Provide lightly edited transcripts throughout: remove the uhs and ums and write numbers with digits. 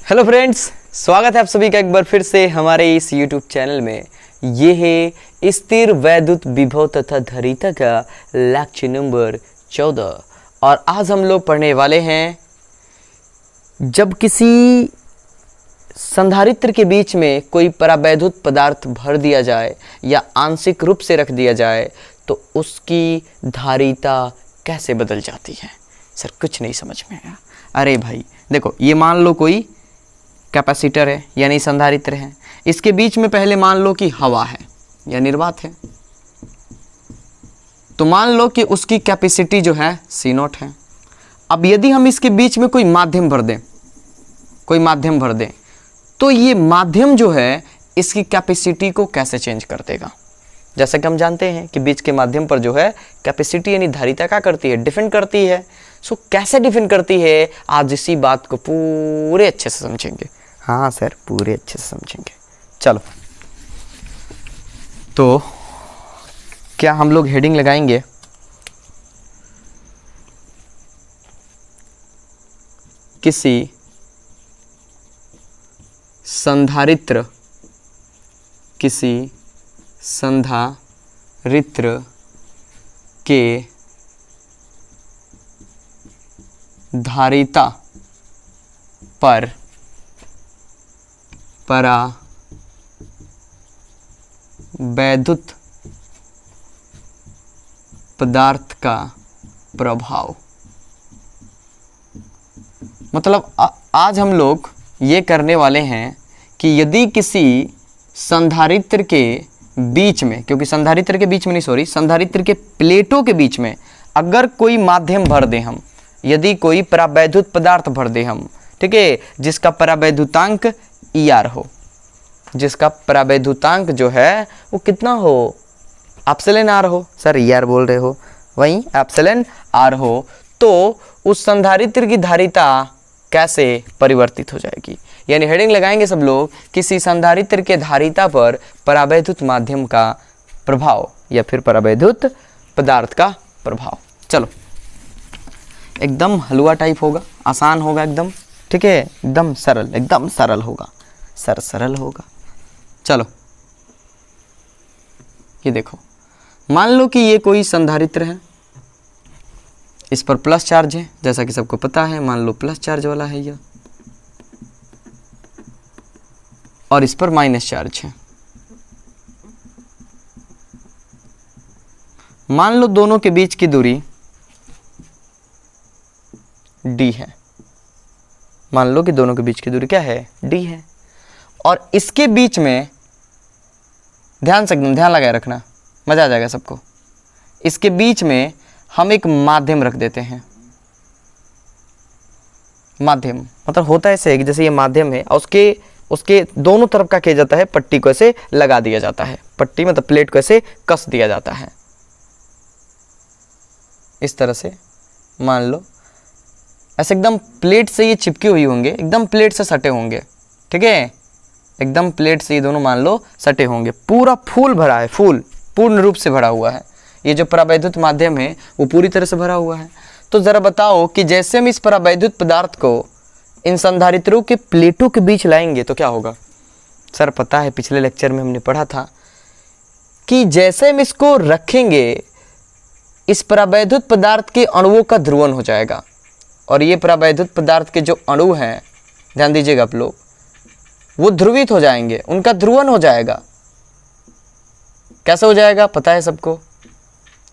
Hello friends, स्वागत है आप सभी का एक बार फिर से हमारे इस YouTube चैनल में। ये है स्थिर वैद्युत विभव तथा धारिता का लेक्चर नंबर 14 और आज हम लोग पढ़ने वाले हैं जब किसी संधारित्र के बीच में कोई परावैद्युत पदार्थ भर दिया जाए या आंशिक रूप से रख दिया जाए तो उसकी धारिता कैसे बदल जाती है। सर कुछ नहीं समझ में आया। अरे भाई देखो, ये मान लो कोई कैपेसिटर है यानी संधारित्र है, इसके बीच में पहले मान लो कि हवा है या निर्वात है, तो मान लो कि उसकी कैपेसिटी जो है C0 है। अब यदि हम इसके बीच में कोई माध्यम भर दें तो ये माध्यम जो है इसकी कैपेसिटी को कैसे चेंज कर देगा। जैसा कि हम जानते हैं कि बीच के माध्यम पर जो है कैपेसिटी यानी धारिता क्या करती है, डिफेंड करती है। सो कैसे डिफेंड करती है, आज इसी बात को पूरे अच्छे से समझेंगे। हाँ सर, पूरे अच्छे से समझेंगे। चलो, तो क्या हम लोग हेडिंग लगाएंगे, किसी संधारित्र के धारिता पर परावैद्युत पदार्थ का प्रभाव। मतलब आज हम लोग ये करने वाले हैं कि यदि किसी संधारित्र के बीच में, क्योंकि संधारित्र के बीच में नहीं, सॉरी, संधारित्र के प्लेटों के बीच में अगर कोई माध्यम भर दें हम, यदि कोई परावैद्युत पदार्थ भर दे हम, ठीक है, जिसका परावैद्युतांक ER हो, जिसका परावैद्युतांक जो है वो कितना हो, एप्सिलॉन R हो। सर ER बोल रहे हो, वहीं एप्सिलॉन R हो, तो उस संधारित्र की धारिता कैसे परिवर्तित हो जाएगी। यानी हेडिंग लगाएंगे सब लोग, किसी संधारित्र के धारिता पर परावैद्युत माध्यम का प्रभाव या फिर परावैद्युत पदार्थ का प्रभाव। चलो, एकदम हलवा टाइप होगा, आसान होगा एकदम, ठीक है, एकदम सरल होगा, सरल होगा। चलो, ये देखो, मान लो कि ये कोई संधारित्र है, इस पर प्लस चार्ज है, जैसा कि सबको पता है, मान लो प्लस चार्ज वाला है यह, और इस पर माइनस चार्ज है। मान लो दोनों के बीच की दूरी D है, मान लो कि दोनों के बीच की दूरी क्या है, D है, और इसके बीच में ध्यान लगाए रखना, मजा आ जाएगा सबको। इसके बीच में हम एक माध्यम रख देते हैं। माध्यम मतलब होता है ऐसे कि जैसे ये माध्यम है और उसके दोनों तरफ का किया जाता है, पट्टी को ऐसे लगा दिया जाता है, पट्टी मतलब प्लेट को ऐसे कस दिया जाता है, इस तरह से। मान लो ऐसे एकदम प्लेट से ये चिपकी हुई होंगे, एकदम प्लेट से सटे होंगे, ठीक है, एकदम प्लेट से ये दोनों मान लो सटे होंगे, पूरा फूल भरा है, पूर्ण रूप से भरा हुआ है। ये जो परावैद्युत माध्यम है वो पूरी तरह से भरा हुआ है। तो जरा बताओ कि जैसे हम इस परावैद्युत पदार्थ को इन संधारित्रों के प्लेटों के बीच लाएंगे तो क्या होगा। सर पता है, पिछले लेक्चर में हमने पढ़ा था कि जैसे हम इसको रखेंगे, इस परावैद्युत पदार्थ के अणुओं का ध्रुवण हो जाएगा, और ये परावैद्युत पदार्थ के जो अणु हैं, ध्यान दीजिएगा आप लोग, वो ध्रुवित हो जाएंगे, उनका ध्रुवण हो जाएगा। कैसे हो जाएगा पता है सबको,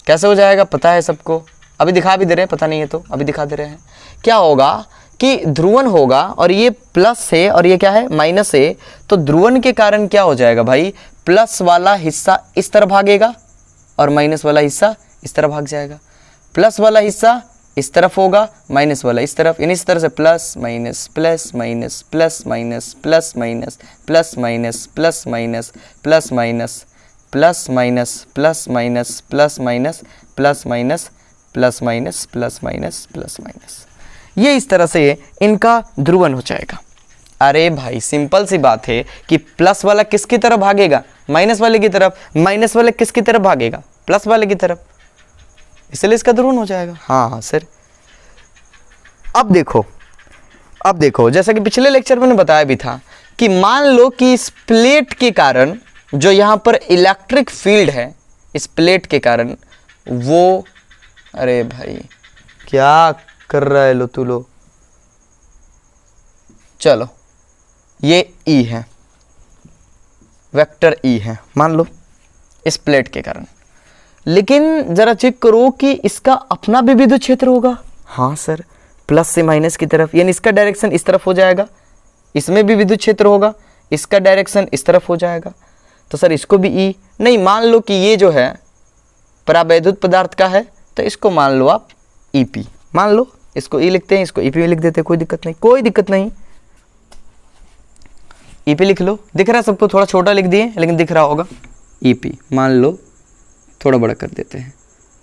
कैसे हो जाएगा पता है सबको, अभी दिखा भी दे रहे हैं, पता नहीं है तो अभी दिखा दे रहे हैं। क्या होगा कि ध्रुवण होगा, और ये प्लस है और ये क्या है, माइनस है, तो ध्रुवण के कारण क्या हो जाएगा भाई, प्लस वाला हिस्सा इस तरफ भागेगा और माइनस वाला हिस्सा इस तरफ भाग जाएगा। प्लस वाला हिस्सा इस तरफ होगा, माइनस वाला इस तरफ, यानी इस तरह से plus minus plus minus plus minus plus minus plus minus plus minus plus minus plus minus plus minus plus minus plus minus plus minus plus minus plus minus, ये इस तरह से इनका ध्रुवण हो जाएगा। अरे भाई सिंपल सी बात है कि प्लस वाला किसकी तरफ भागेगा, माइनस वाले की तरफ, माइनस वाले किसकी तरफ भागेगा, प्लस वाले की तरफ, इसलिए इसका ध्रुवण हो जाएगा। हाँ हाँ सर। अब देखो, अब देखो, जैसा कि पिछले लेक्चर में मैंने बताया भी था कि मान लो कि इस प्लेट के कारण जो यहाँ पर इलेक्ट्रिक फील्ड है, इस प्लेट के कारण वो, अरे भाई क्या कर रहा है लो तू लो, चलो ये ई है, वेक्टर ई है मान लो इस प्लेट के कारण। लेकिन जरा चेक करो कि इसका अपना भी विद्युत क्षेत्र होगा। हाँ सर, प्लस से माइनस की तरफ, यानी इसका डायरेक्शन इस तरफ हो जाएगा, इसमें भी विद्युत क्षेत्र होगा, इसका डायरेक्शन इस तरफ हो जाएगा। तो सर इसको भी ई नहीं, मान लो कि ये जो है परावैद्युत पदार्थ का है, तो इसको मान लो आप ईपी, मान लो इसको ई लिखते हैं, इसको ईपी में लिख देते हैं, कोई दिक्कत नहीं, कोई दिक्कत नहीं, ईपी लिख लो। दिख रहा है सबको? थोड़ा छोटा लिख दिए लेकिन दिख रहा होगा। ईपी मान लो, थोड़ा बड़ा कर देते हैं,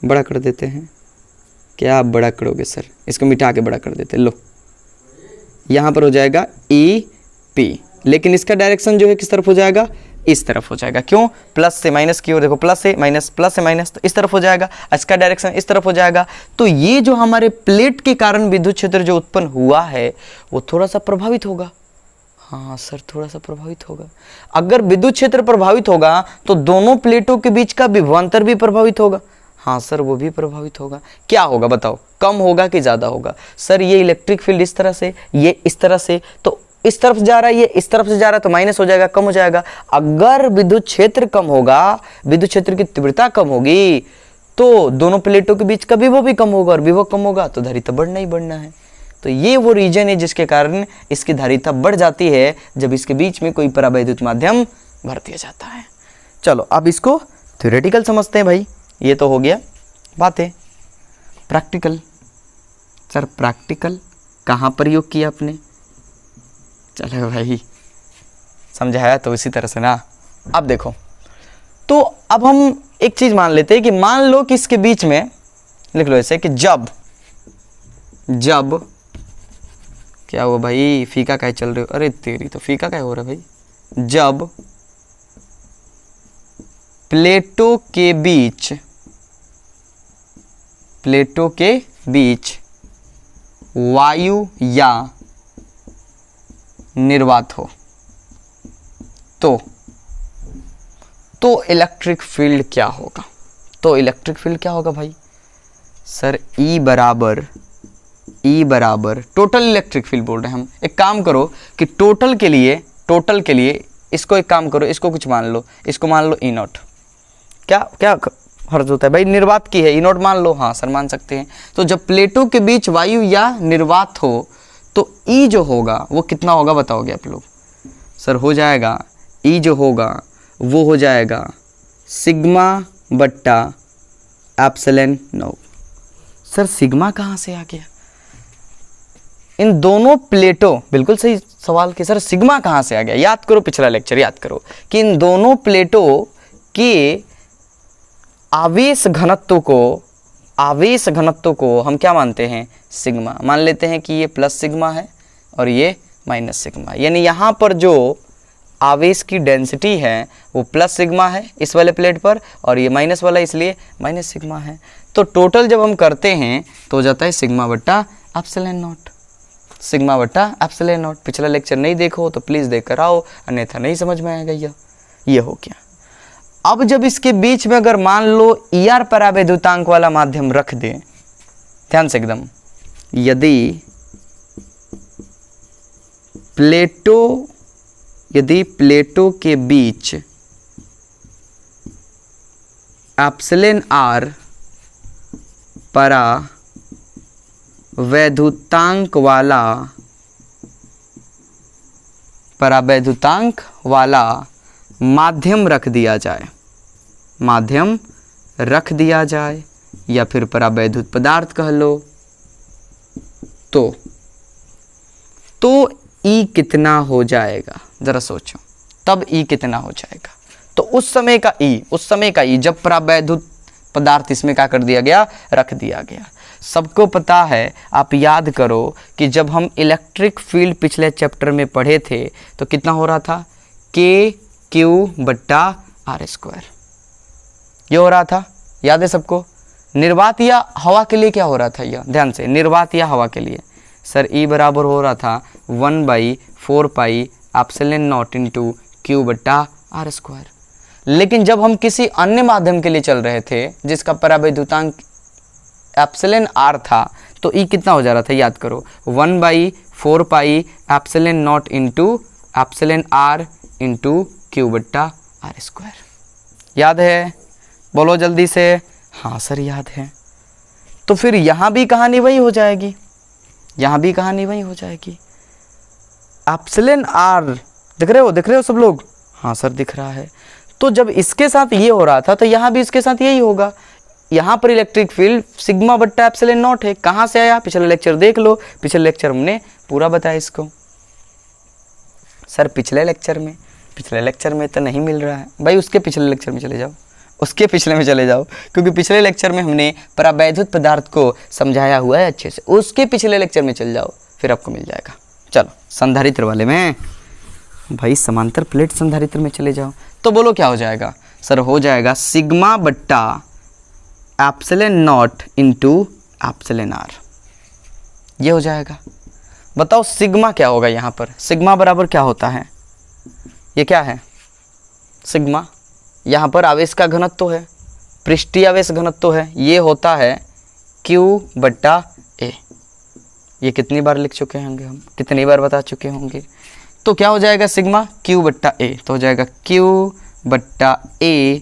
बड़ा कर देते हैं। क्या आप बड़ा करोगे सर? इसको मिटा के बड़ा कर देते, लो यहाँ पर हो जाएगा ई पी, लेकिन इसका डायरेक्शन जो है किस तरफ हो जाएगा? इस तरफ हो जाएगा। क्यों? प्लस से माइनस की ओर, देखो प्लस से माइनस, प्लस से माइनस, तो इस तरफ हो जाएगा, इसका डायरेक्शन इस तरफ हो जाएगा। तो ये जो हमारे प्लेट के कारण विद्युत क्षेत्र जो उत्पन्न हुआ है वो थोड़ा सा प्रभावित होगा। हाँ सर, थोड़ा सा प्रभावित होगा। अगर विद्युत क्षेत्र प्रभावित होगा तो दोनों प्लेटों के बीच का विभवांतर भी प्रभावित होगा। हाँ सर, वो भी प्रभावित होगा। क्या होगा बताओ? कम होगा कि ज़्यादा होगा? सर ये इलेक्ट्रिक फील्ड इस तरह से, ये इस तरह से, तो इस तरफ जा रहा है, ये इस तरफ से जा रहा है, तो माइनस हो जाएगा, कम हो जाएगा। अगर विद्युत क्षेत्र कम होगा, विद्युत क्षेत्र की तीव्रता कम होगी, तो दोनों प्लेटों के बीच का विभव भी कम होगा, और विभव कम होगा तो धारिता बढ़ना ही बढ़ना है। तो ये वो रीजन है जिसके कारण इसकी धारिता बढ़ जाती है जब इसके बीच में कोई परावैद्युत माध्यम भर दिया जाता है। चलो अब इसको थ्योरेटिकल समझते हैं भाई। ये तो हो गया बातें। प्रैक्टिकल, सर प्रैक्टिकल कहाँ प्रयोग किया आपने? चलो भाई, समझाया तो इसी तरह से ना। अब देखो, तो अब हम एक चीज मान लेते हैं कि मान लो कि इसके बीच में लिख लो ऐसे कि जब क्या हुआ भाई? फीका काहे चल रहे हो? अरे तेरी तो फीका काहे हो रहा है भाई? जब प्लेटों के बीच वायु या निर्वात हो तो इलेक्ट्रिक फील्ड क्या होगा? तो इलेक्ट्रिक फील्ड क्या होगा भाई? सर ई बराबर टोटल इलेक्ट्रिक फील्ड बोल रहे हैं हम। एक काम करो कि टोटल के लिए इसको एक काम करो, इसको कुछ मान लो, इसको मान लो ई नॉट। क्या हर्ज होता है भाई? निर्वात की है, ई नॉट मान लो। हाँ सर मान सकते हैं। तो जब प्लेटों के बीच वायु या निर्वात हो तो ई जो होगा वो कितना होगा बताओगे आप लोग? सर हो जाएगा, ई जो होगा वो हो जाएगा सिग्मा बट्टा एप्सिलॉन नॉट। सर सिग्मा कहाँ से आ गया? इन दोनों प्लेटों, बिल्कुल सही सवाल कि सर सिग्मा कहाँ से आ गया। याद करो पिछला लेक्चर, याद करो कि इन दोनों प्लेटों के आवेश घनत्व को हम क्या मानते हैं? सिग्मा मान लेते हैं कि ये प्लस सिग्मा है और ये माइनस सिग्मा। यानी यहाँ पर जो आवेश की डेंसिटी है वो प्लस सिग्मा है इस वाले प्लेट पर, और ये माइनस वाला इसलिए माइनस सिग्मा है। तो टोटल जब हम करते हैं तो हो जाता है सिग्मा बट्टा एप्सिलॉन नॉट। सिग्मा बट्टा एप्सिलॉन नॉट। पिछला लेक्चर नहीं देखो तो प्लीज़ देख कर आओ, अन्यथा नहीं समझ में आएगा। ये हो गया। अब जब इसके बीच में अगर मान लो ER परावैद्युतांक वाला माध्यम रख दें, ध्यान से एकदम, यदि प्लेटों के बीच एप्सिलॉन R परावैद्युतांक वाला माध्यम रख दिया जाए या फिर परावैद्युत पदार्थ कह लो, तो ई कितना हो जाएगा? जरा सोचो, तब ई कितना हो जाएगा? तो उस समय का ई जब परावैद्युत पदार्थ इसमें क्या कर दिया गया? रख दिया गया। सबको पता है, आप याद करो कि जब हम इलेक्ट्रिक फील्ड पिछले चैप्टर में पढ़े थे तो कितना हो रहा था? KQ/R²। ये हो रहा था, याद है सबको? निर्वात या हवा के लिए क्या हो रहा था? यह ध्यान से, निर्वात या हवा के लिए, सर ई बराबर हो रहा था 1/4 pi epsilon naught into Q बट्टा आर स्क्वायर। लेकिन जब हम किसी अन्य माध्यम के लिए चल रहे थे जिसका परावैद्युतांक एप्सिलॉन आर था, तो ई कितना हो जा रहा था, याद करो, 1/4 pi epsilon naught into epsilon R into Q बट्टा आर स्क्वायर। याद है? बोलो जल्दी से। हाँ सर याद है। तो फिर यहाँ भी कहानी वही हो जाएगी, यहाँ भी कहानी वही हो जाएगी। एप्सिलॉन आर दिख रहे हो सब लोग? हाँ सर दिख रहा है। तो जब इसके साथ ये हो रहा था तो यहाँ भी इसके साथ यही होगा। यहाँ पर इलेक्ट्रिक फील्ड सिग्मा बट्टा एप्सिलॉन नॉट है। कहाँ से आया? पिछले लेक्चर देख लो, पिछले लेक्चर हमने पूरा बताया इसको। सर पिछले लेक्चर में तो नहीं मिल रहा है भाई, उसके पिछले लेक्चर में चले जाओ, उसके पिछले में चले जाओ, क्योंकि पिछले लेक्चर में हमने परावैद्युत पदार्थ को समझाया हुआ है अच्छे से। उसके पिछले लेक्चर में चल जाओ, फिर आपको मिल जाएगा। चलो संधारित्र वाले में भाई, समांतर प्लेट संधारित्र में चले जाओ। तो बोलो क्या हो जाएगा? सर हो जाएगा सिग्मा बट्टा epsilon naught into epsilon R, ये हो जाएगा। बताओ सिग्मा क्या होगा यहाँ पर? सिग्मा बराबर क्या होता है? ये क्या है? सिग्मा यहाँ पर आवेश का घनत्व है, पृष्ठीय आवेश घनत्व है, ये होता है Q बट्टा A। ये कितनी बार लिख चुके होंगे हम, कितनी बार बता चुके होंगे। तो क्या हो जाएगा सिग्मा? Q बट्टा A, तो हो जाएगा Q बट्टा A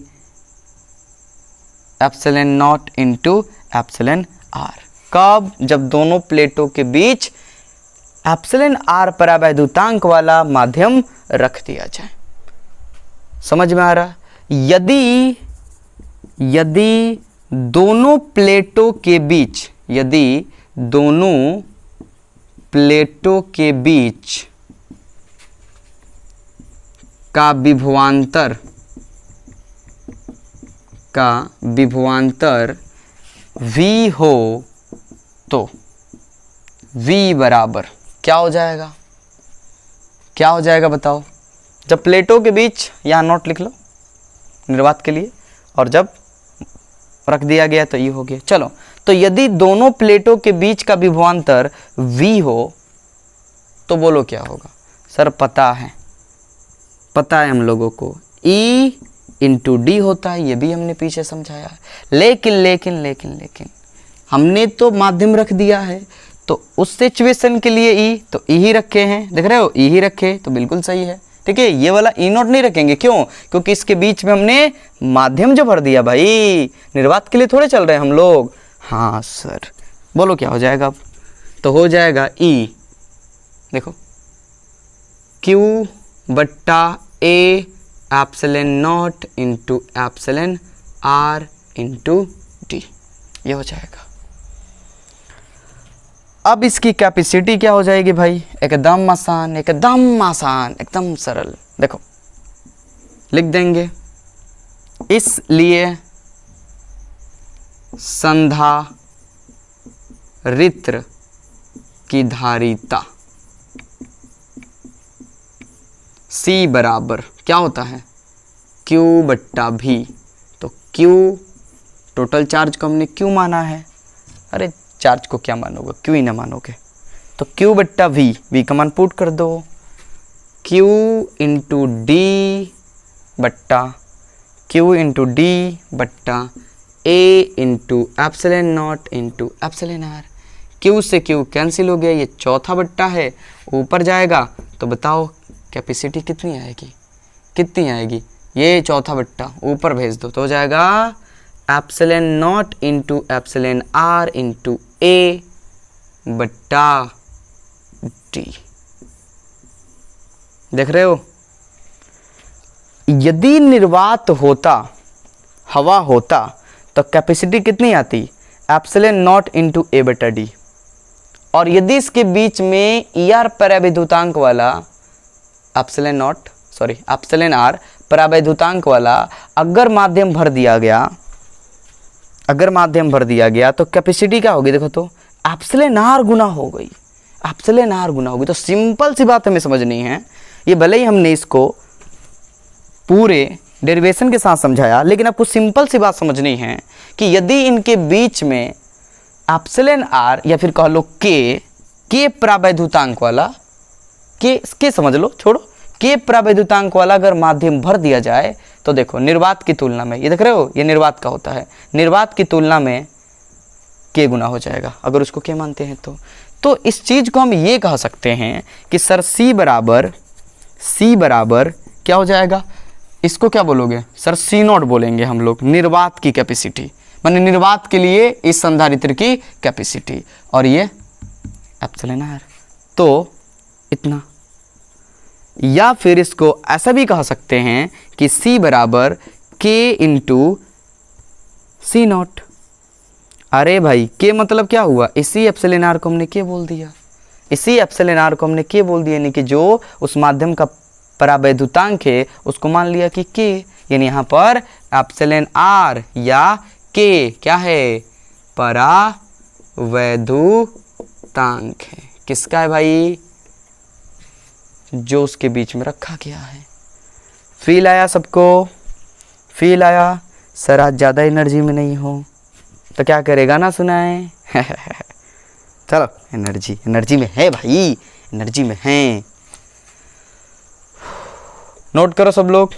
epsilon naught into epsilon R. कब? जब दोनों प्लेटों के बीच एप्सिलॉन आर परावैद्युतांक वाला माध्यम रख दिया जाए। समझ में आ रहा? यदि दोनों प्लेटों के बीच, यदि दोनों प्लेटों के बीच का विभवांतर V हो, तो V बराबर क्या हो जाएगा? क्या हो जाएगा बताओ? जब प्लेटों के बीच, यहाँ नोट लिख लो निर्वात के लिए, और जब रख दिया गया तो ये हो गया। चलो, तो यदि दोनों प्लेटों के बीच का विभवांतर V हो तो बोलो क्या होगा? सर पता है हम लोगों को E इंटू डी होता है, ये भी हमने पीछे समझाया है। लेकिन हमने तो माध्यम रख दिया है, तो उस सिचुएशन के लिए ई, तो ई ही रखे हैं, देख रहे हो, ई ही रखे तो बिल्कुल सही है। ठीक है, ये वाला ई नॉट नहीं रखेंगे। क्यों? क्योंकि इसके बीच में हमने माध्यम जो भर दिया भाई, निर्वात के लिए थोड़े चल रहे हैं हम लोग। हाँ सर, बोलो क्या हो जाएगा अब? तो हो जाएगा ई, देखो Q बट्टा A epsilon naught into epsilon R into D, ये हो जाएगा। अब इसकी कैपेसिटी क्या हो जाएगी भाई? एकदम आसान, एकदम सरल। देखो लिख देंगे, इसलिए संधारित्र की धारिता C बराबर क्या होता है? Q बट्टा V। तो Q टोटल चार्ज को हमने Q माना है। अरे चार्ज को क्या मानोगे, Q ही ना मानोगे। तो Q बट्टा V का मान पुट कर दो, Q इंटू डी बट्टा A into epsilon naught into epsilon R. Q से Q कैंसिल हो गया, ये चौथा बट्टा है, ऊपर जाएगा। तो बताओ कैपेसिटी कितनी आएगी? ये चौथा बट्टा ऊपर भेज दो, तो हो जाएगा epsilon naught into epsilon R into A बट्टा D। देख रहे हो? यदि निर्वात होता, हवा होता, तो कैपेसिटी कितनी आती? एप्सिलॉन नॉट इंटू A बट्टा D। और यदि इसके बीच में ER परावैद्युतांक वाला एप्सिलॉन आर परावैद्युतांक वाला अगर माध्यम भर दिया गया, तो कैपेसिटी क्या होगी? देखो तो एप्सिलॉन आर गुना हो गई। तो सिंपल सी बात हमें समझनी है। ये भले ही हमने इसको पूरे डेरिवेशन के साथ समझाया, लेकिन आपको सिंपल सी बात समझनी है कि यदि इनके बीच में एप्सिलॉन आर या फिर कह लो K के प्रावैधुतांक वाला, के समझ लो, छोड़ो, के प्रावैधुतांक वाला अगर माध्यम भर दिया जाए तो देखो निर्वात की तुलना में, ये देख रहे हो, ये निर्वात का होता है, निर्वात की तुलना में के गुना हो जाएगा अगर उसको के मानते हैं तो इस चीज को हम ये कह सकते हैं कि सर C बराबर क्या हो जाएगा, इसको क्या बोलोगे सर, C0 बोलेंगे हम लोग, निर्वात की कैपेसिटी, माने निर्वात के लिए इस संधारित्र की कैपेसिटी, और ये एप्सिलॉन r, तो इतना। या फिर इसको ऐसा भी कह सकते हैं कि C बराबर K इंटू C0। अरे भाई के मतलब क्या हुआ, इसी एप्सिलॉन r को हमने के बोल दिया, इसी एप्सिलॉन r को हमने के बोल दिया, यानी कि जो उस माध्यम का परावैधुतांक है उसको मान लिया कि के, यानी यहाँ पर एप्सिलॉन r या के क्या है, परावैधुतांक है। किसका है भाई, जो उसके बीच में रखा गया है। फील आया सबको, फील आया। सर आज ज़्यादा एनर्जी में नहीं हो तो क्या करे, गाना सुनाए चलो, एनर्जी में है भाई, एनर्जी में है। नोट करो सब लोग,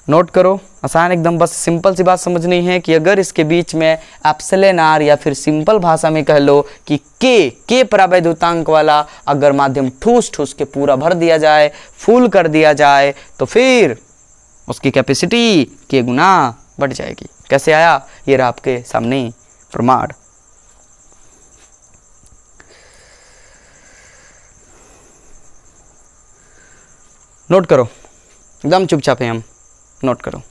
नोट करो, आसान एकदम, बस सिंपल सी बात समझनी है कि अगर इसके बीच में एप्सिलॉन r या फिर सिंपल भाषा में कह लो कि के परावैधुतांक वाला अगर माध्यम ठूस के पूरा भर दिया जाए, फुल कर दिया जाए, तो फिर उसकी कैपेसिटी के गुना बढ़ जाएगी। कैसे आया, ये रहा आपके सामने प्रमाण। नोट करो, एकदम चुपचाप है हम, नोट करो।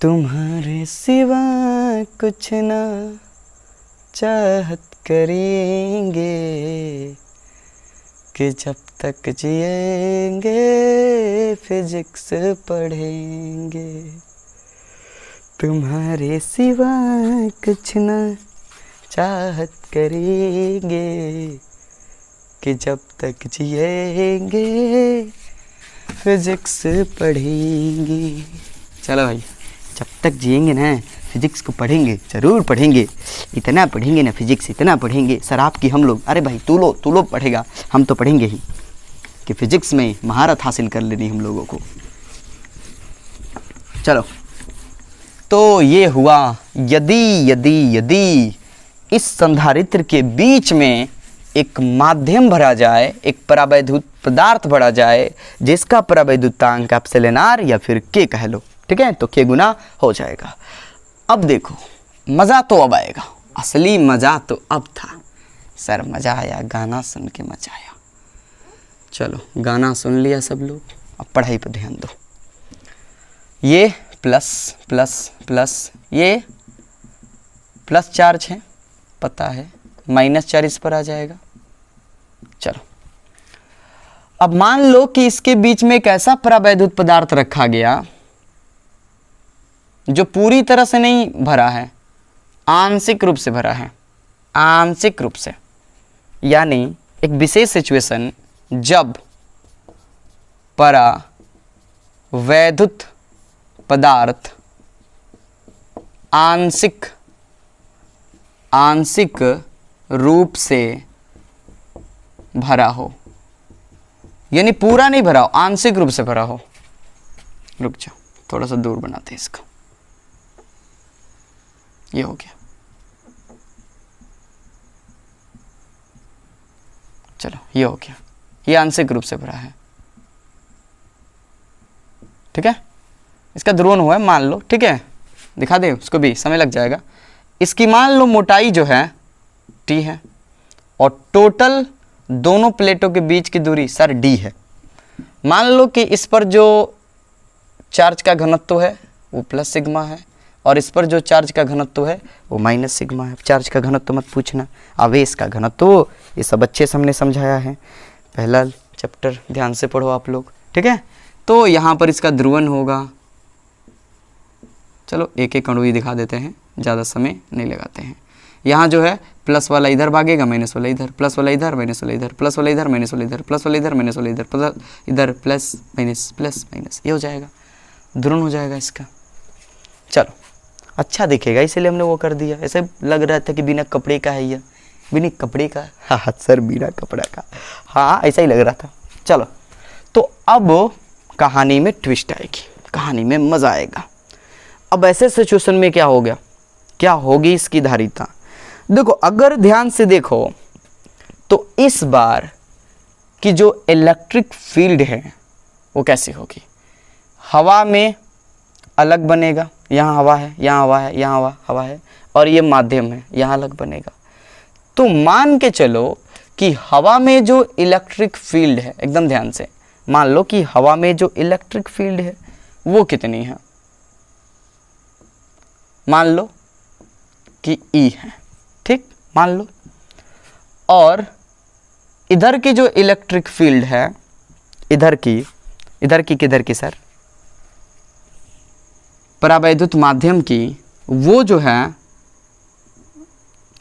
तुम्हारे सिवा कुछ ना चाहत करेंगे कि जब तक जिएंगे फिजिक्स पढ़ेंगे। तुम्हारे सिवा कुछ ना चाहत करेंगे कि जब तक जिएंगे फिजिक्स पढ़ेंगे। चलो भाई, जब तक जिएंगे ना फिजिक्स को पढ़ेंगे, ज़रूर पढ़ेंगे, इतना पढ़ेंगे ना फिजिक्स, इतना पढ़ेंगे सर आपकी हम लोग, अरे भाई तू लो पढ़ेगा, हम तो पढ़ेंगे ही कि फिजिक्स में महारत हासिल कर लेनी हम लोगों को। चलो, तो ये हुआ यदि इस संधारित्र के बीच में एक माध्यम भरा जाए, एक परावैधुत पदार्थ भरा जाए जिसका परावैधुतांक एप्सिलॉन r या फिर के कह लो, ठीक है, तो के गुना हो जाएगा। अब देखो मज़ा तो अब आएगा, असली मज़ा तो अब था। सर मज़ा आया, गाना सुन के मज़ा आया। चलो गाना सुन लिया सब लोग, अब पढ़ाई पर ध्यान दो। ये प्लस प्लस प्लस, ये प्लस चार्ज है पता है, माइनस चार्ज इस पर आ जाएगा। चलो अब मान लो कि इसके बीच में एक ऐसा परावैधुत पदार्थ रखा गया जो पूरी तरह से नहीं भरा है, आंशिक रूप से भरा है, आंशिक रूप से, यानी एक विशेष सिचुएशन जब परावैधुत पदार्थ आंशिक रूप से भरा हो, यानी पूरा नहीं भरा हो, आंशिक रूप से भरा हो। रुक जाओ, थोड़ा सा दूर बनाते हैं इसको, ये हो गया। चलो ये हो गया, ये आंशिक रूप से भरा है, ठीक है। इसका ध्रुवण हुआ है मान लो, ठीक है, दिखा दे उसको भी, समय लग जाएगा। इसकी मान लो मोटाई जो है t है और टोटल दोनों प्लेटों के बीच की दूरी सर d है। मान लो कि इस पर जो चार्ज का घनत्व है वो प्लस सिग्मा है और इस पर जो चार्ज का घनत्व है वो माइनस सिग्मा है। चार्ज का घनत्व मत पूछना, आवेश का घनत्व ये सब अच्छे से हमने समझाया है, पहला चैप्टर ध्यान से पढ़ो आप लोग, ठीक है। तो यहाँ पर इसका ध्रुवण होगा, चलो एक एक अणु ही दिखा देते हैं, ज़्यादा समय नहीं लगाते हैं। यहाँ जो है प्लस वाला इधर भागेगा, माइनस वाला इधर, प्लस वाला इधर, माइनस वाला इधर, प्लस वाला इधर, माइनस वाला इधर, प्लस वाला इधर, माइनस वाला इधर, प्लस इधर, प्लस माइनस, ये हो जाएगा, ध्रुवण हो जाएगा इसका। चलो अच्छा दिखेगा, इसीलिए हमने वो कर दिया। ऐसे लग रहा था कि बिना कपड़े का है बिना कपड़े का? हाँ सर, बिना कपड़ा का। हाँ ऐसा ही लग रहा था। चलो, तो अब कहानी में ट्विस्ट आएगी, कहानी में मज़ा आएगा। अब ऐसे सिचुएशन में क्या हो गया, क्या होगी इसकी धारिता? देखो, अगर ध्यान से देखो तो इस बार की जो इलेक्ट्रिक फील्ड है वो कैसी होगी? हवा में अलग बनेगा, यहाँ हवा है, यहाँ हवा है, यहाँ हवा है, और ये माध्यम है, यहाँ अलग बनेगा। तो मान के चलो कि हवा में जो इलेक्ट्रिक फील्ड है, एकदम ध्यान से मान लो कि हवा में जो इलेक्ट्रिक फील्ड है वो कितनी है? मान लो कि E है, ठीक, मान लो। और इधर की जो इलेक्ट्रिक फील्ड है, इधर की किधर की सर? परावैद्युत माध्यम की, वो जो है,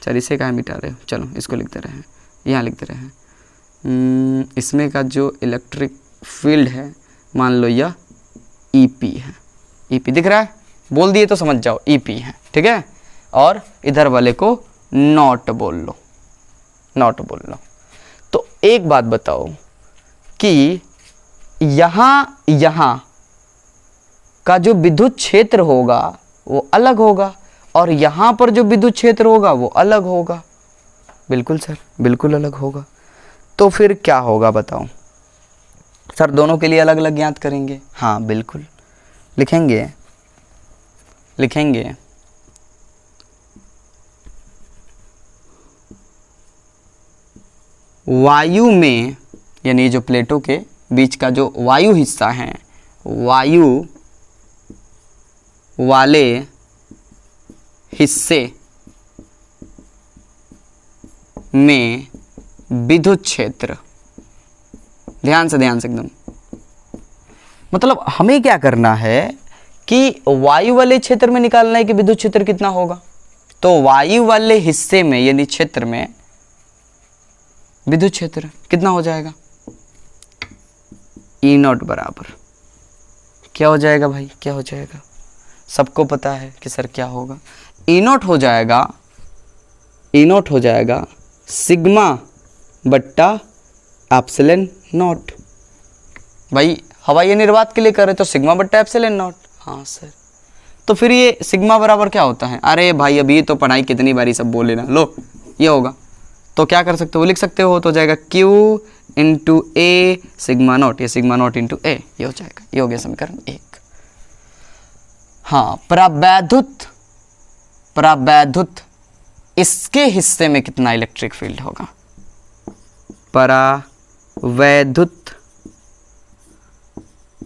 चल इसे कहाँ मिटा रहे हो, चलो इसको लिखते रहे, यहाँ लिखते रहे। इसमें का जो इलेक्ट्रिक फील्ड है मान लो यह EP है। EP दिख रहा है? बोल दिए तो समझ जाओ, EP है, ठीक है। और इधर वाले को नॉट बोल लो, नॉट बोल लो। तो एक बात बताओ कि यहाँ का जो विद्युत क्षेत्र होगा वो अलग होगा, और यहाँ पर जो विद्युत क्षेत्र होगा वो अलग होगा। बिल्कुल सर, बिल्कुल अलग होगा। तो फिर क्या होगा बताओ? सर दोनों के लिए अलग अलग ज्ञात करेंगे। हाँ बिल्कुल, लिखेंगे वायु में, यानी जो प्लेटों के बीच का जो वायु हिस्सा है, वायु वाले हिस्से में विद्युत क्षेत्र, ध्यान से एकदम, मतलब हमें क्या करना है कि वायु वाले क्षेत्र में निकालना है कि विद्युत क्षेत्र कितना होगा। तो वायु वाले हिस्से में यानी क्षेत्र में विद्युत क्षेत्र कितना हो जाएगा? E0 बराबर क्या हो जाएगा भाई, क्या हो जाएगा? सबको पता है कि सर क्या होगा। E0 हो जाएगा सिग्मा बट्टा एप्सिलॉन नॉट। भाई हवाई निर्वात के लिए कर रहे तो सिग्मा बट्टा एप्सिलॉन नॉट। हाँ सर, तो फिर ये सिग्मा बराबर क्या होता है? अरे भाई अभी तो पढ़ाई कितनी बारी सब बोले ना, लो ये होगा। तो क्या कर सकते हो, लिख सकते हो, तो जाएगा Q into A sigma not, ये सिग्मा नॉट इंटू A, ये हो जाएगा। ये हो गया समीकरण 1। हाँ, परावैद्युत इसके हिस्से में कितना इलेक्ट्रिक फील्ड होगा? परावैद्युत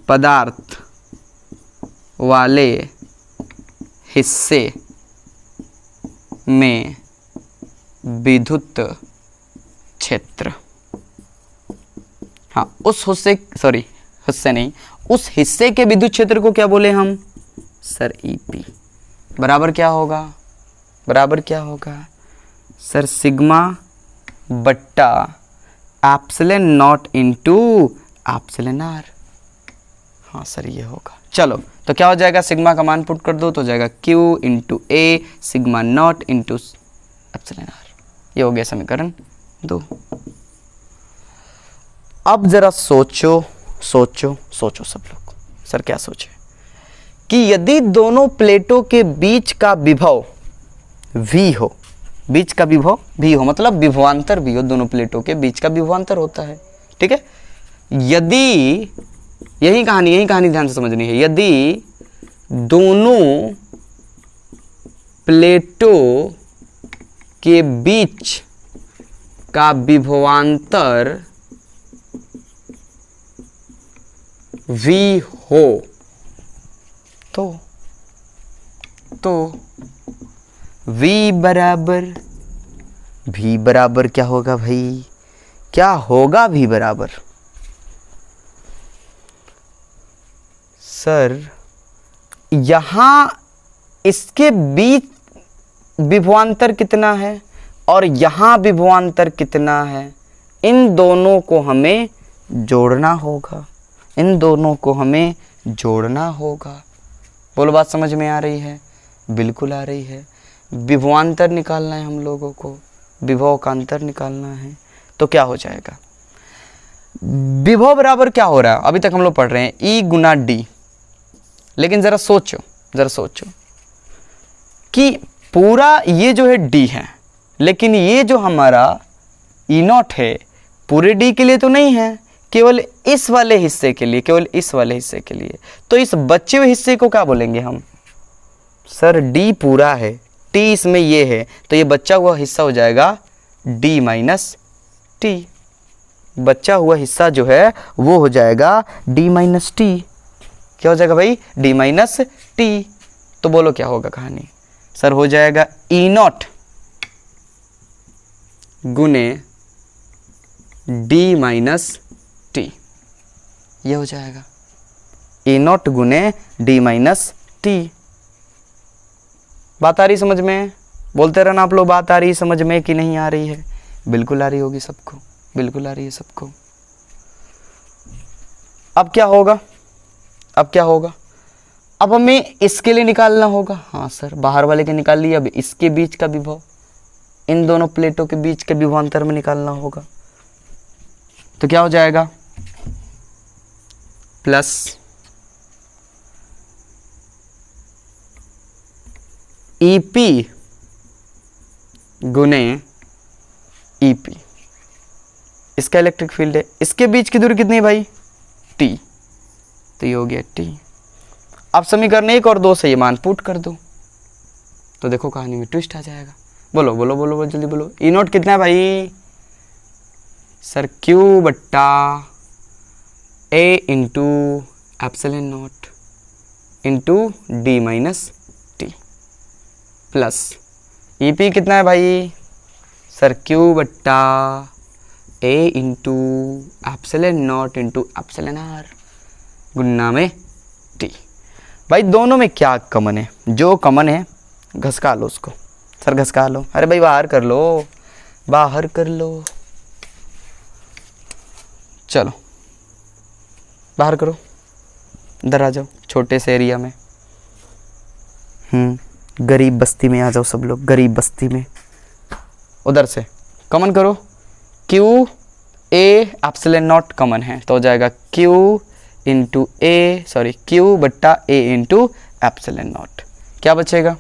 पदार्थ वाले हिस्से में विद्युत क्षेत्र, हाँ उस हिस्से के विद्युत क्षेत्र को क्या बोले हम? सर EP बराबर क्या होगा? सर सिग्मा बट्टा epsilon naught into epsilon R। हाँ सर ये होगा। चलो तो क्या हो जाएगा, सिग्मा का मान पुट कर दो तो हो जाएगा Q into A sigma not into epsilon R। ये हो गया समीकरण 2। अब जरा सोचो सब लोग, सर क्या सोचे कि यदि दोनों प्लेटों के बीच का विभव V हो, बीच का विभव V हो, मतलब विभवांतर भी हो, दोनों प्लेटों के बीच का विभवांतर होता है, ठीक है। यदि यही कहानी ध्यान से समझनी है, यदि दोनों प्लेटों के बीच का विभवांतर V हो तो V बराबर क्या होगा भाई, क्या होगा V बराबर? सर यहाँ इसके बीच विभवांतर कितना है और यहाँ विभवांतर कितना है, इन दोनों को हमें जोड़ना होगा, बोलो बात समझ में आ रही है? बिल्कुल आ रही है। विभवांतर निकालना है हम लोगों को, विभव का अंतर निकालना है तो क्या हो जाएगा, विभव बराबर क्या हो रहा है, अभी तक हम लोग पढ़ रहे हैं ई गुना डी, लेकिन ज़रा सोचो कि पूरा ये जो है डी है, लेकिन ये जो हमारा ई नॉट है पूरे डी के लिए तो नहीं है, केवल इस वाले हिस्से के लिए, केवल इस वाले हिस्से के लिए। तो इस बचे हुए हिस्से को क्या बोलेंगे हम, सर डी पूरा है, टी इसमें ये है, तो ये बचा हुआ हिस्सा हो जाएगा डी माइनस टी। बचा हुआ हिस्सा जो है वो हो जाएगा डी माइनस टी। क्या हो जाएगा भाई, डी माइनस टी। तो बोलो क्या होगा कहानी, सर हो जाएगा ई नॉट गुने डी माइनस टी, ये हो जाएगा ई नॉट गुने डी माइनस टी। बात आ रही समझ में, बोलते रहना आप लोग, बात आ रही समझ में कि नहीं आ रही है, बिल्कुल आ रही होगी सबको, बिल्कुल आ रही है सबको। अब क्या होगा, अब हमें इसके लिए निकालना होगा, हाँ सर बाहर वाले के निकाल लिए, अब इसके बीच का विभव, इन दोनों प्लेटों के बीच के विभवांतर में निकालना होगा। तो क्या हो जाएगा, प्लस ईपी गुने ईपी, इसका इलेक्ट्रिक फील्ड है, इसके बीच की दूरी कितनी है भाई, टी, तो ये हो गया टी। अब समीकरण 1 और 2 से ये मान पुट कर दो, तो देखो कहानी में ट्विस्ट आ जाएगा। बोलो बोलो बोलो बोलो जल्दी बोलो, ई नॉट कितना है भाई, सर क्यू बट्टा A into epsilon naught into D minus T, plus E P कितना है भाई, सर क्यू बट्टा A into epsilon naught into epsilon R गुन्ना में टी। भाई दोनों में क्या कॉमन है, जो कॉमन है घसका लो उसको, सर घसका लो, अरे भाई बाहर कर लो, बाहर कर लो, चलो बाहर करो, इधर आ जाओ, छोटे से एरिया में, गरीब बस्ती में आ जाओ सब लोग, गरीब बस्ती में, उधर से कॉमन करो, Q A epsilon not common है, तो हो जाएगा क्यू इंटू ए, सॉरी क्यू बट्टा ए इंटू एप्सिलॉन नॉट, क्या बचेगा,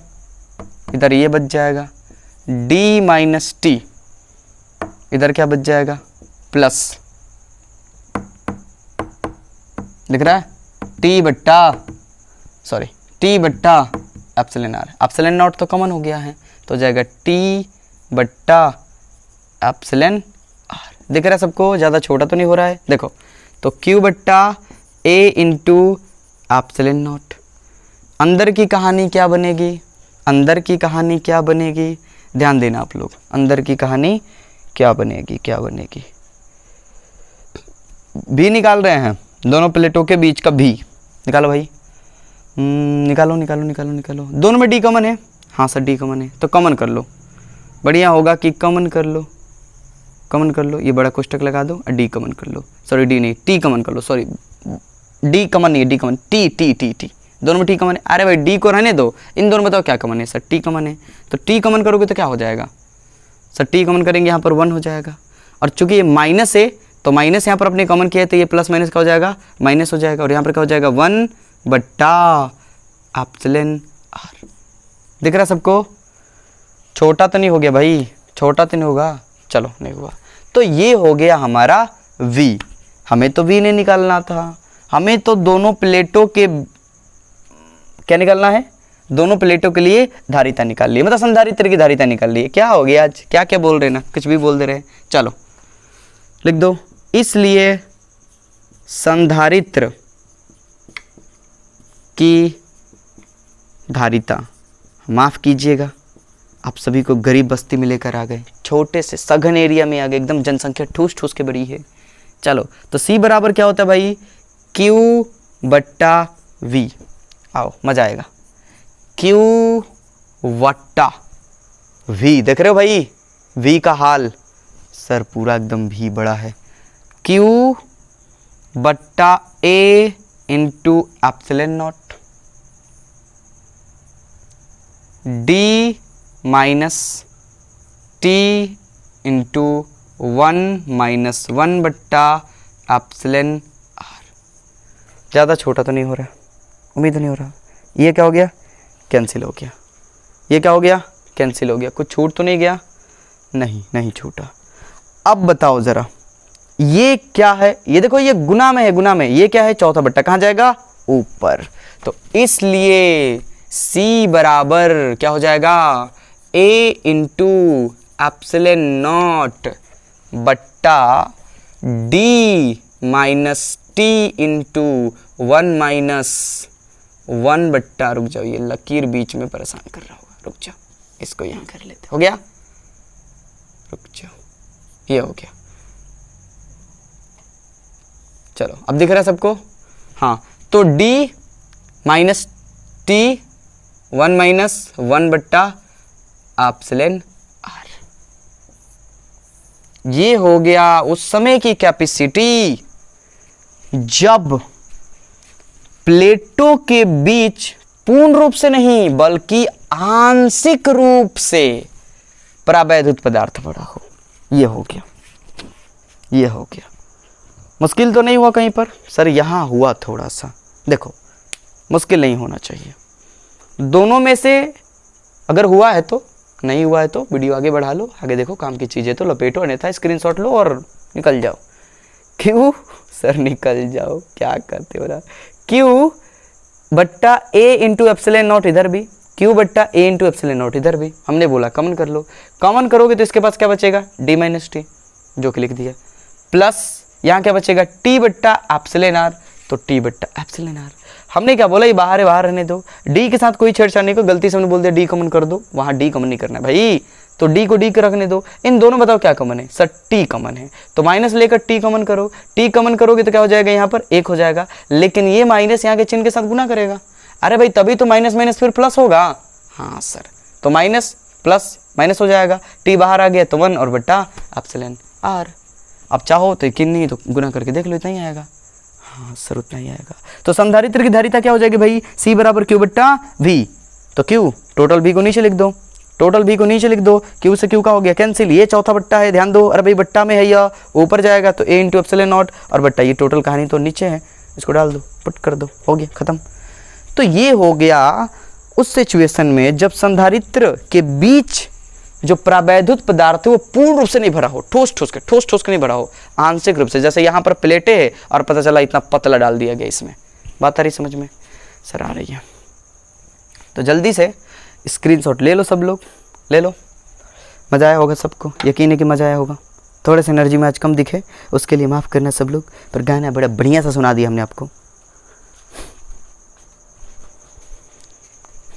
इधर ये बच जाएगा डी माइनस टी, इधर क्या बच जाएगा प्लस, दिख रहा है टी बट्टा, सॉरी टी बट्टा एप्सिलॉन आर, एप्सिलॉन नॉट तो कॉमन हो गया है, तो हो जाएगा टी बट्टा एप्सिलॉन आर। दिख रहा है सबको, ज़्यादा छोटा तो नहीं हो रहा है, देखो तो क्यू बट्टा ए इंटू एप्सिलॉन नॉट। अंदर की कहानी क्या बनेगी, अंदर की कहानी क्या बनेगी, ध्यान देना आप लोग, अंदर की कहानी क्या बनेगी, क्या बनेगी, भी निकाल रहे हैं, दोनों प्लेटों के बीच का भी निकालो भाई, निकालो निकालो निकालो निकालो, दोनों में डी कॉमन है, हाँ सर डी कॉमन है, तो कॉमन कर लो, बढ़िया होगा कि कॉमन कर लो, कॉमन कर लो, ये बड़ा कोष्टक लगा दो और डी कॉमन कर लो, सॉरी डी नहीं टी कॉमन कर लो, सॉरी डी कॉमन नहीं है, D common, T T T T, दोनों में टी कॉमन है, अरे भाई डी को रहने दो, इन दोनों में बताओ क्या कॉमन है, सर टी कॉमन है, तो टी कॉमन करोगे तो क्या हो जाएगा, सर टी कॉमन करेंगे यहाँ पर 1 हो जाएगा, और चूंकि ये माइनस है तो माइनस यहाँ पर अपने कॉमन किया है, तो ये प्लस माइनस क्या हो जाएगा, माइनस हो जाएगा, और यहाँ पर क्या हो जाएगा 1 बट्टा एप्सिलॉन आर। दिख रहा है सबको, छोटा तो नहीं हो गया भाई, छोटा तो नहीं होगा, चलो नहीं हुआ, तो ये हो गया हमारा v, हमें तो v नहीं निकालना था, हमें तो दोनों प्लेटों के क्या निकालना है, दोनों प्लेटों के लिए धारिता निकाल ली, मतलब संधारित्र की धारिता निकाल ली। क्या हो गया आज, क्या क्या बोल रहे ना, कुछ भी बोल दे रहे, चलो लिख दो, इसलिए संधारित्र की धारिता, माफ़ कीजिएगा आप सभी को गरीब बस्ती में लेकर आ गए, छोटे से सघन एरिया में आ गए, एकदम जनसंख्या ठूस ठूस के बड़ी है। चलो तो C बराबर क्या होता है भाई, Q बट्टा V, आओ मजा आएगा, Q बट्टा V, देख रहे हो भाई V का हाल, सर पूरा एकदम V बड़ा है, Q बट्टा A into epsilon not, D minus T into 1 minus 1 बट्टा एप्सिलॉन आर। ज़्यादा छोटा तो नहीं हो रहा, उम्मीद नहीं हो रहा। ये क्या हो गया, कैंसिल हो गया। ये क्या हो गया, कैंसिल हो गया। कुछ छूट तो नहीं गया, नहीं छूटा। अब बताओ ज़रा ये क्या है, ये देखो ये गुना में है, गुना में। ये क्या है, चौथा बट्टा कहाँ जाएगा, ऊपर। तो इसलिए C बराबर क्या हो जाएगा, A इंटू एप्सिलॉन नॉट बट्टा D minus T into 1 minus 1 बट्टा, रुक जाओ ये लकीर बीच में परेशान कर रहा होगा, रुक जाओ इसको यहाँ कर लेते। हो गया, रुक जाओ, ये हो गया। चलो अब दिख रहा है सबको, हाँ। तो D माइनस T 1 माइनस 1 बट्टा एप्सिलॉन आर, ये हो गया उस समय की कैपेसिटी जब प्लेटों के बीच पूर्ण रूप से नहीं बल्कि आंशिक रूप से प्रावैधुत पदार्थ पड़ा हो। ये हो गया, ये हो गया। मुश्किल तो नहीं हुआ कहीं पर, सर यहाँ हुआ थोड़ा सा। देखो मुश्किल नहीं होना चाहिए, दोनों में से अगर हुआ है तो, नहीं हुआ है तो वीडियो आगे बढ़ा लो, आगे देखो, काम की चीज़ें तो लपेटो, अन्यथा स्क्रीनशॉट लो और निकल जाओ। क्यों सर निकल जाओ, क्या करते हो रहा। क्यू बट्टा A इंटू एप्सिलॉन नॉट इधर भी, Q बट्टा A इंटू एप्सिलॉन नॉट इधर भी। हमने बोला कॉमन कर लो, कॉमन करोगे तो इसके पास क्या बचेगा, D माइनस टी, जो कि लिख दिया, प्लस यहाँ क्या बचेगा, T बट्टा एप्सिलॉन आर, तो T बट्टा एप्सिलॉन आर। हमने क्या बोला, ये बाहर है, बाहर रहने दो, D के साथ कोई छेड़छाड़ नहीं को, गलती से हमने बोल दिया D कॉमन कर दो, वहाँ D कॉमन नहीं करना है भाई, तो D को D को रखने दो। इन दोनों बताओ क्या कॉमन है, सर T कॉमन है, तो माइनस लेकर T कॉमन करो। T कॉमन करोगे तो क्या हो जाएगा, यहाँ पर 1 हो जाएगा, लेकिन ये माइनस यहाँ के चिन्ह के साथ गुना करेगा। अरे भाई तभी तो माइनस माइनस फिर प्लस होगा, हाँ सर, तो माइनस प्लस माइनस हो जाएगा, T बाहर आ गया तो 1 और बट्टा एप्सिलॉन आर। अब चाहो तो यकीन नहीं तो गुना करके देख लो, इतना ही आएगा, हाँ सर उतना ही आएगा। तो संधारित्र की धारिता क्या हो जाएगी भाई, C बराबर Q बट्टा V, तो Q टोटल V को नीचे लिख दो, टोटल V को नीचे लिख दो, Q से Q का हो गया कैंसिल, ये चौथा बट्टा है, ध्यान दो, अरे भाई बट्टा में है यह, ऊपर जाएगा तो A इंटू एप्सिलॉन नॉट और बट्टा, ये टोटल कहानी तो नीचे है, इसको डाल दो, पुट कर दो, हो गया खत्म। तो ये हो गया उस सिचुएशन में जब संधारित्र के बीच जो प्रावैधुत पदार्थ है वो पूर्ण रूप से नहीं भरा हो, ठोस ठोस के नहीं भरा हो, आंशिक रूप से। जैसे यहाँ पर प्लेटें है और पता चला इतना पतला डाल दिया गया इसमें, बात आ रही समझ में, सर आ रही है। तो जल्दी से स्क्रीनशॉट ले लो, सब लोग ले लो। मज़ा आया होगा सबको, यकीन है कि मज़ा आया होगा। थोड़े से एनर्जी में आज कम दिखे उसके लिए माफ़ करना सब लोग, पर गाना बड़ा बढ़िया सा सुना दिया हमने आपको।